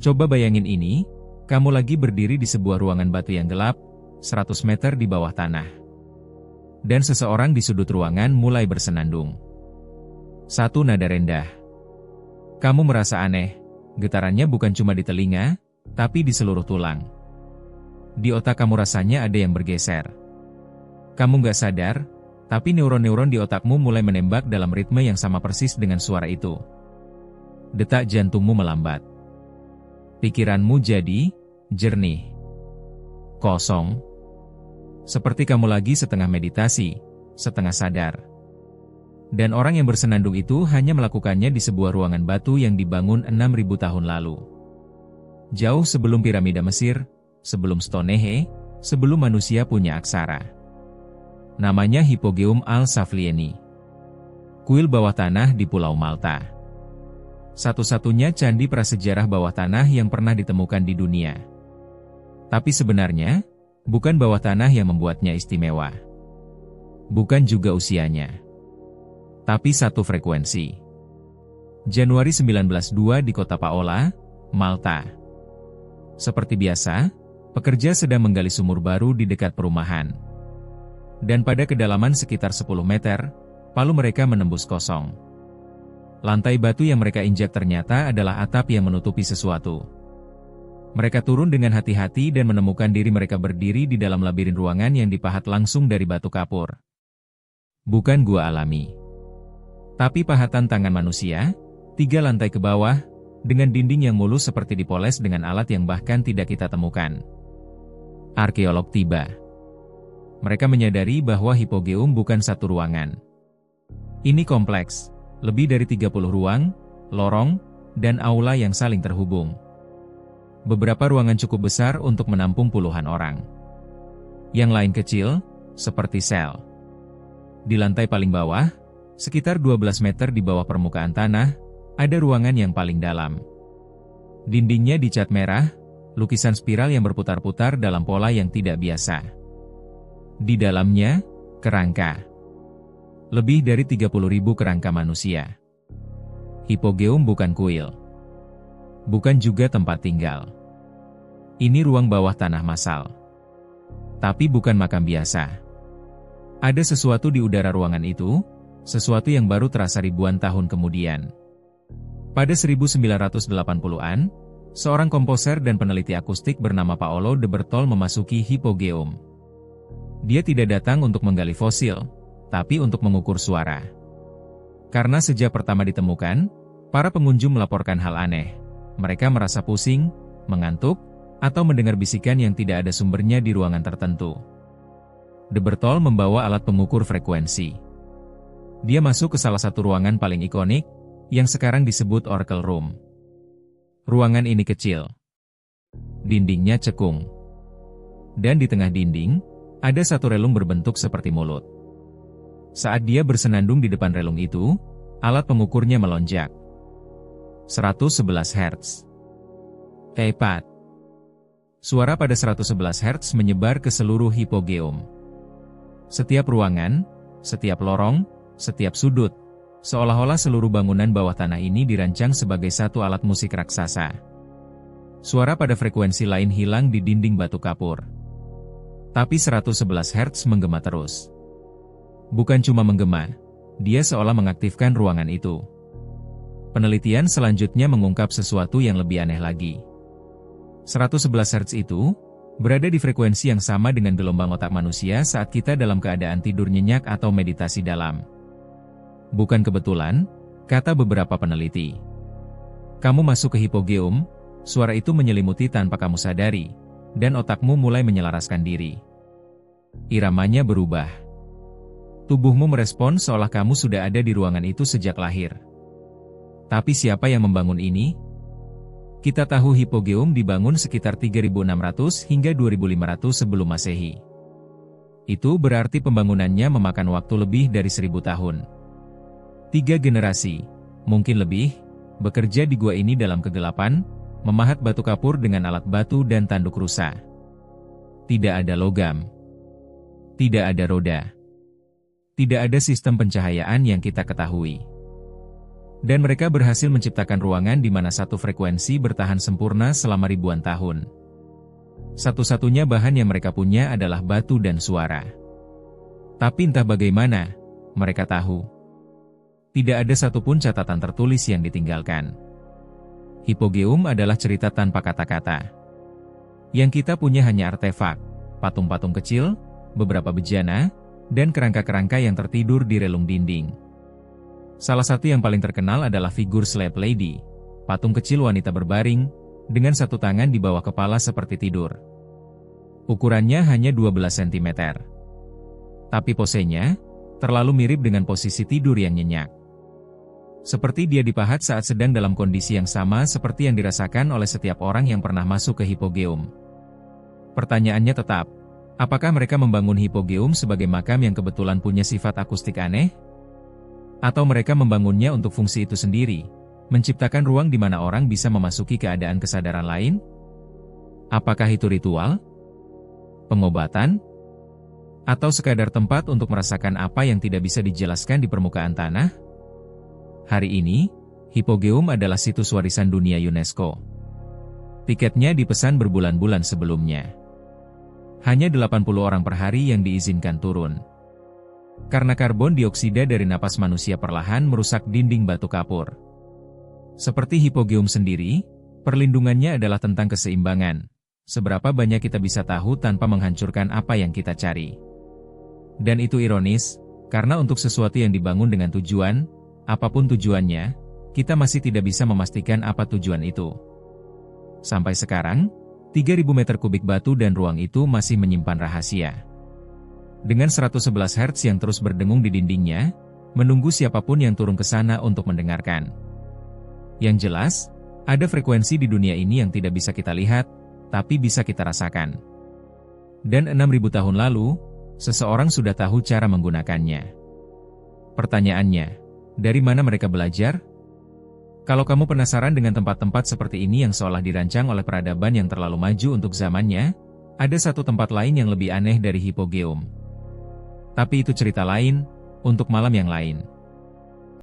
Coba bayangin ini, kamu lagi berdiri di sebuah ruangan batu yang gelap, 100 meter di bawah tanah. Dan seseorang di sudut ruangan mulai bersenandung. Satu nada rendah. Kamu merasa aneh, getarannya bukan cuma di telinga, tapi di seluruh tulang. Di otak kamu rasanya ada yang bergeser. Kamu nggak sadar, tapi neuron-neuron di otakmu mulai menembak dalam ritme yang sama persis dengan suara itu. Detak jantungmu melambat. Pikiranmu jadi jernih, kosong. Seperti kamu lagi setengah meditasi, setengah sadar. Dan orang yang bersenandung itu hanya melakukannya di sebuah ruangan batu yang dibangun 6.000 tahun lalu. Jauh sebelum piramida Mesir, sebelum Stonehenge, sebelum manusia punya aksara. Namanya Hippogeum al-Saflieni. Kuil bawah tanah di Pulau Malta. Satu-satunya candi prasejarah bawah tanah yang pernah ditemukan di dunia. Tapi sebenarnya, bukan bawah tanah yang membuatnya istimewa. Bukan juga usianya. Tapi satu frekuensi. Januari 1902 di kota Paola, Malta. Seperti biasa, pekerja sedang menggali sumur baru di dekat perumahan. Dan pada kedalaman sekitar 10 meter, palu mereka menembus kosong. Lantai batu yang mereka injak ternyata adalah atap yang menutupi sesuatu. Mereka turun dengan hati-hati dan menemukan diri mereka berdiri di dalam labirin ruangan yang dipahat langsung dari batu kapur. Bukan gua alami. Tapi pahatan tangan manusia, 3 lantai ke bawah, dengan dinding yang mulus seperti dipoles dengan alat yang bahkan tidak kita temukan. Arkeolog tiba. Mereka menyadari bahwa Hippogeum bukan satu ruangan. Ini kompleks. Lebih dari 30 ruang, lorong, dan aula yang saling terhubung. Beberapa ruangan cukup besar untuk menampung puluhan orang. Yang lain kecil, seperti sel. Di lantai paling bawah, sekitar 12 meter di bawah permukaan tanah, ada ruangan yang paling dalam. Dindingnya dicat merah, lukisan spiral yang berputar-putar dalam pola yang tidak biasa. Di dalamnya, kerangka. Lebih dari 30.000 kerangka manusia. Hippogeum bukan kuil. Bukan juga tempat tinggal. Ini ruang bawah tanah massal. Tapi bukan makam biasa. Ada sesuatu di udara ruangan itu, sesuatu yang baru terasa ribuan tahun kemudian. Pada 1980-an, seorang komposer dan peneliti akustik bernama Paolo de Bertol memasuki Hippogeum. Dia tidak datang untuk menggali fosil, tapi untuk mengukur suara. Karena sejak pertama ditemukan, para pengunjung melaporkan hal aneh. Mereka merasa pusing, mengantuk, atau mendengar bisikan yang tidak ada sumbernya di ruangan tertentu. De Bertol membawa alat pengukur frekuensi. Dia masuk ke salah satu ruangan paling ikonik, yang sekarang disebut Oracle Room. Ruangan ini kecil. Dindingnya cekung. Dan di tengah dinding, ada satu relung berbentuk seperti mulut. Saat dia bersenandung di depan relung itu, alat pengukurnya melonjak. 111 Hz. Tepat. Suara pada 111 Hz menyebar ke seluruh Hippogeum. Setiap ruangan, setiap lorong, setiap sudut, seolah-olah seluruh bangunan bawah tanah ini dirancang sebagai satu alat musik raksasa. Suara pada frekuensi lain hilang di dinding batu kapur. Tapi 111 Hz menggema terus. Bukan cuma menggema, dia seolah mengaktifkan ruangan itu. Penelitian selanjutnya mengungkap sesuatu yang lebih aneh lagi. 111 Hz itu berada di frekuensi yang sama dengan gelombang otak manusia saat kita dalam keadaan tidur nyenyak atau meditasi dalam. Bukan kebetulan, kata beberapa peneliti. Kamu masuk ke Hippogeum, suara itu menyelimuti tanpa kamu sadari, dan otakmu mulai menyelaraskan diri. Iramanya berubah. Tubuhmu merespon seolah kamu sudah ada di ruangan itu sejak lahir. Tapi siapa yang membangun ini? Kita tahu Hippogeum dibangun sekitar 3.600 hingga 2.500 sebelum Masehi. Itu berarti pembangunannya memakan waktu lebih dari 1.000 tahun. 3 generasi, mungkin lebih, bekerja di gua ini dalam kegelapan, memahat batu kapur dengan alat batu dan tanduk rusa. Tidak ada logam. Tidak ada roda. Tidak ada sistem pencahayaan yang kita ketahui. Dan mereka berhasil menciptakan ruangan di mana satu frekuensi bertahan sempurna selama ribuan tahun. Satu-satunya bahan yang mereka punya adalah batu dan suara. Tapi entah bagaimana, mereka tahu. Tidak ada satupun catatan tertulis yang ditinggalkan. Hipogeum adalah cerita tanpa kata-kata. Yang kita punya hanya artefak, patung-patung kecil, beberapa bejana, dan kerangka-kerangka yang tertidur di relung dinding. Salah satu yang paling terkenal adalah figur Slave Lady, patung kecil wanita berbaring, dengan satu tangan di bawah kepala seperti tidur. Ukurannya hanya 12 cm. Tapi posenya, terlalu mirip dengan posisi tidur yang nyenyak. Seperti dia dipahat saat sedang dalam kondisi yang sama seperti yang dirasakan oleh setiap orang yang pernah masuk ke Hipogeum. Pertanyaannya tetap, apakah mereka membangun Hipogeum sebagai makam yang kebetulan punya sifat akustik aneh? Atau mereka membangunnya untuk fungsi itu sendiri, menciptakan ruang di mana orang bisa memasuki keadaan kesadaran lain? Apakah itu ritual? Pengobatan? Atau sekadar tempat untuk merasakan apa yang tidak bisa dijelaskan di permukaan tanah? Hari ini, Hipogeum adalah situs warisan dunia UNESCO. Tiketnya dipesan berbulan-bulan sebelumnya. Hanya 80 orang per hari yang diizinkan turun. Karena karbon dioksida dari napas manusia perlahan merusak dinding batu kapur. Seperti Hipogeum sendiri, perlindungannya adalah tentang keseimbangan. Seberapa banyak kita bisa tahu tanpa menghancurkan apa yang kita cari. Dan itu ironis, karena untuk sesuatu yang dibangun dengan tujuan, apapun tujuannya, kita masih tidak bisa memastikan apa tujuan itu. Sampai sekarang, 3.000 meter kubik batu dan ruang itu masih menyimpan rahasia. Dengan 111 Hz yang terus berdengung di dindingnya, menunggu siapapun yang turun ke sana untuk mendengarkan. Yang jelas, ada frekuensi di dunia ini yang tidak bisa kita lihat, tapi bisa kita rasakan. Dan 6.000 tahun lalu, seseorang sudah tahu cara menggunakannya. Pertanyaannya, dari mana mereka belajar? Kalau kamu penasaran dengan tempat-tempat seperti ini yang seolah dirancang oleh peradaban yang terlalu maju untuk zamannya, ada satu tempat lain yang lebih aneh dari Hipogeum. Tapi itu cerita lain, untuk malam yang lain.